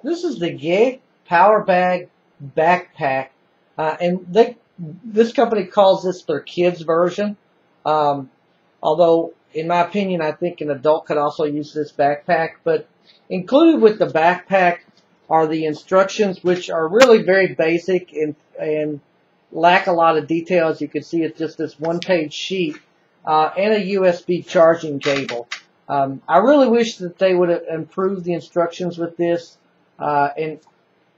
This is the Que Powerbag Backpack, and this company calls this their kids version. Although, in my opinion, I think an adult could also use this backpack. But included with the backpack are the instructions, which are really very basic and lack a lot of detail. As you can see, it's just this one-page sheet and a USB charging cable. I really wish that they would have improved the instructions with this and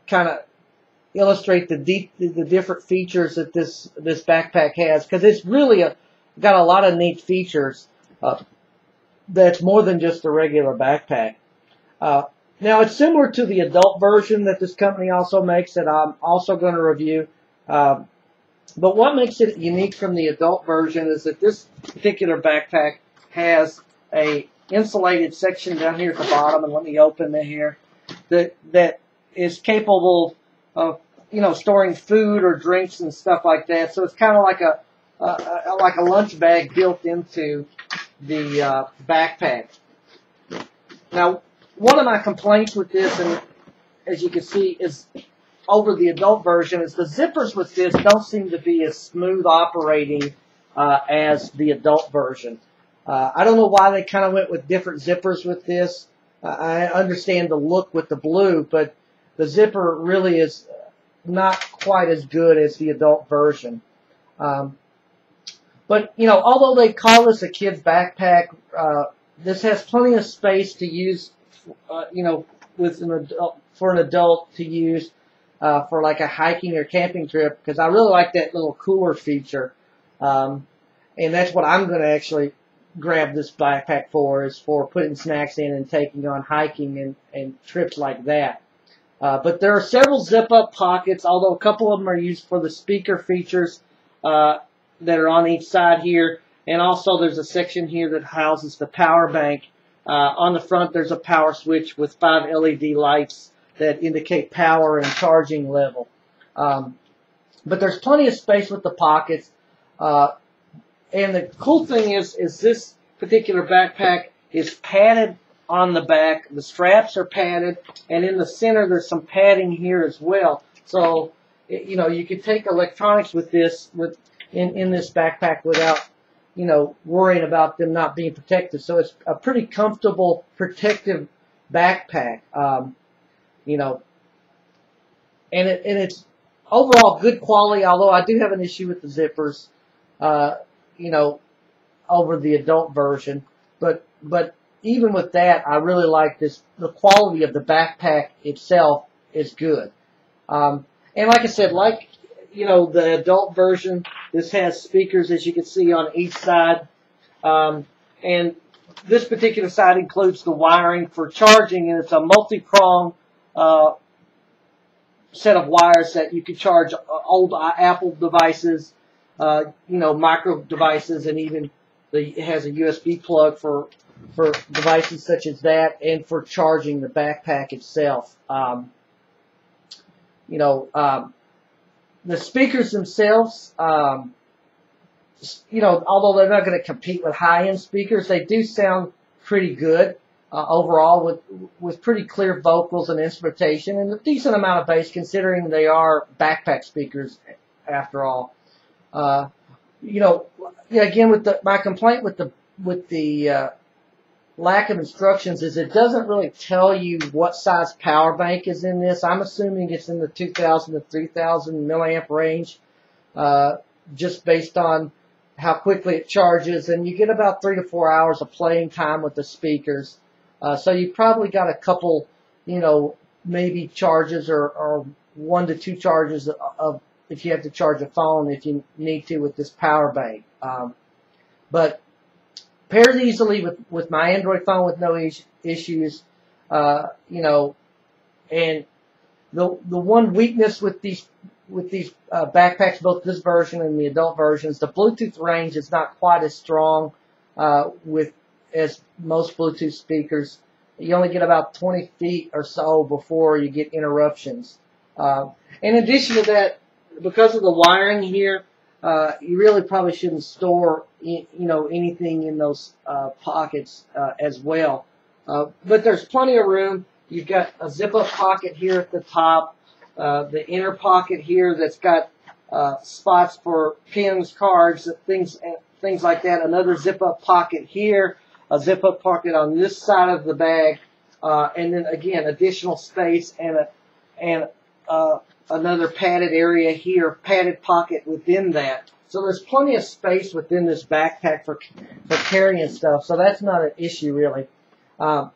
kind of illustrate the different features that this backpack has, because it's really got a lot of neat features that's more than just a regular backpack. Now, it's similar to the adult version that this company also makes that I'm also going to review. But what makes it unique from the adult version is that this particular backpack has a insulated section down here at the bottom, and let me open it here, that is capable of, storing food or drinks and stuff like that. So it's kind of like a lunch bag built into the backpack. Now, one of my complaints with this, and as you can see, is over the adult version, is the zippers with this don't seem to be as smooth operating as the adult version. I don't know why they kind of went with different zippers with this. I understand the look with the blue, but the zipper really is not quite as good as the adult version. But, although they call this a kid's backpack, this has plenty of space to use, with for an adult to use for like a hiking or camping trip, because I really like that little cooler feature. And that's what I'm going to actually grab this backpack for, is for putting snacks in and taking on hiking and trips like that. But there are several zip-up pockets, although a couple of them are used for the speaker features that are on each side here. And also there's a section here that houses the power bank. On the front there's a power switch with 5 LED lights that indicate power and charging level. But there's plenty of space with the pockets. And the cool thing is this particular backpack is padded on the back. The straps are padded, and in the center there's some padding here as well. So, you could take electronics with this in this backpack without, worrying about them not being protected. So it's a pretty comfortable, protective backpack. And it's overall good quality, although I do have an issue with the zippers, over the adult version. But even with that, I really like this. The quality of the backpack itself is good. And like I said, the adult version, this has speakers, as you can see, on each side. And this particular side includes the wiring for charging, and it's a multi-prong set of wires that you can charge old Apple devices, micro devices, and even it has a USB plug for devices such as that, and for charging the backpack itself. The speakers themselves, although they're not going to compete with high-end speakers, they do sound pretty good overall, with pretty clear vocals and instrumentation, and a decent amount of bass considering they are backpack speakers after all. Again, with my complaint with the lack of instructions is it doesn't really tell you what size power bank is in this. I'm assuming it's in the 2,000 to 3,000 milliamp range, just based on how quickly it charges, and you get about 3 to 4 hours of playing time with the speakers. So you probably got a couple, maybe charges or 1 to 2 charges of if you have to charge a phone if you need to with this power bank. But pairs easily with my Android phone with no issues. And the one weakness with these backpacks, both this version and the adult versions, the Bluetooth range is not quite as strong as most Bluetooth speakers. You only get about 20 feet or so before you get interruptions. In addition to that, because of the wiring here, you really probably shouldn't store anything in those pockets as well. But there's plenty of room. You've got a zip-up pocket here at the top, the inner pocket here that's got spots for pins, cards, things like that. Another zip-up pocket here, a zip-up pocket on this side of the bag, and then again additional space and another padded area here, padded pocket within that. So there's plenty of space within this backpack for carrying stuff. So that's not an issue really. And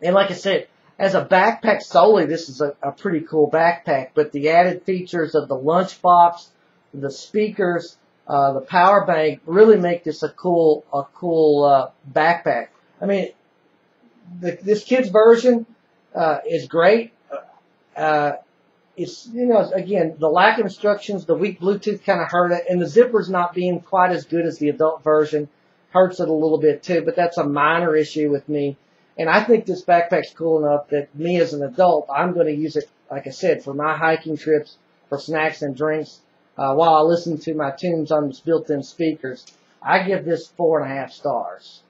like I said, as a backpack solely, this is a pretty cool backpack. But the added features of the lunchbox, the speakers, the power bank really make this a cool backpack. I mean, this kid's version is great. It's, you know, again, the lack of instructions, the weak Bluetooth kind of hurt it, and the zipper's not being quite as good as the adult version hurts it a little bit too, but that's a minor issue with me. And I think this backpack's cool enough that me as an adult, I'm going to use it, like I said, for my hiking trips, for snacks and drinks, while I listen to my tunes on these built-in speakers. I give this 4.5 stars.